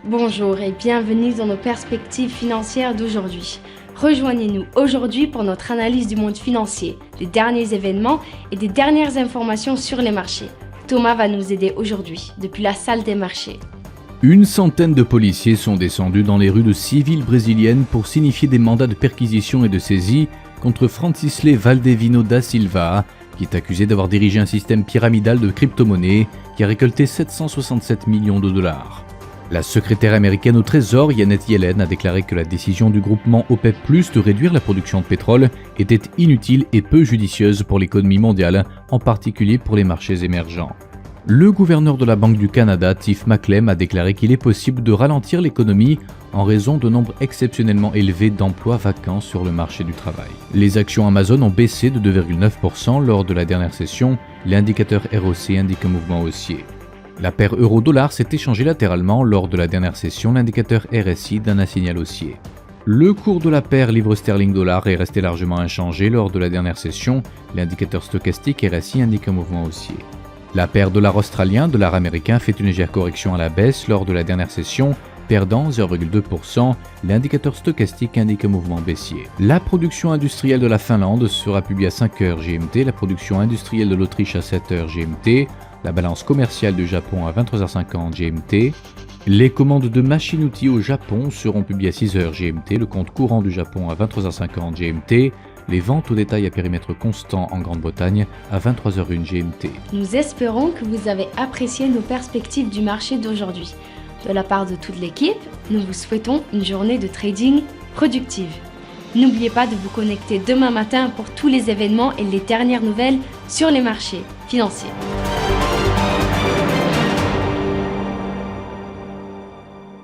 Bonjour et bienvenue dans nos perspectives financières d'aujourd'hui. Rejoignez-nous aujourd'hui pour notre analyse du monde financier, des derniers événements et des dernières informations sur les marchés. Thomas va nous aider aujourd'hui, depuis la salle des marchés. Une centaine de policiers sont descendus dans les rues de 6 villes brésiliennes pour signifier des mandats de perquisition et de saisie contre Francisley Valdevino da Silva, qui est accusé d'avoir dirigé un système pyramidal de crypto-monnaies qui a récolté 767 millions de dollars. La secrétaire américaine au Trésor, Janet Yellen, a déclaré que la décision du groupement OPEP+, de réduire la production de pétrole était inutile et peu judicieuse pour l'économie mondiale, en particulier pour les marchés émergents. Le gouverneur de la Banque du Canada, Tiff Macklem, a déclaré qu'il est possible de ralentir l'économie en raison de nombre exceptionnellement élevé d'emplois vacants sur le marché du travail. Les actions Amazon ont baissé de 2,9% lors de la dernière session. L'indicateur ROC indique un mouvement haussier. La paire euro-dollar s'est échangée latéralement lors de la dernière session. L'indicateur RSI donne un signal haussier. Le cours de la paire livre sterling-dollar est resté largement inchangé lors de la dernière session. L'indicateur stochastique RSI indique un mouvement haussier. La paire dollar australien, dollar américain fait une légère correction à la baisse lors de la dernière session, perdant 0,2%. L'indicateur stochastique indique un mouvement baissier. La production industrielle de la Finlande sera publiée à 5h GMT, la production industrielle de l'Autriche à 7h GMT, la balance commerciale du Japon à 23h50 GMT. Les commandes de machines-outils au Japon seront publiées à 6h GMT, le compte courant du Japon à 23h50 GMT, les ventes au détail à périmètre constant en Grande-Bretagne à 23h01 GMT. Nous espérons que vous avez apprécié nos perspectives du marché d'aujourd'hui. De la part de toute l'équipe, nous vous souhaitons une journée de trading productive. N'oubliez pas de vous connecter demain matin pour tous les événements et les dernières nouvelles sur les marchés financiers.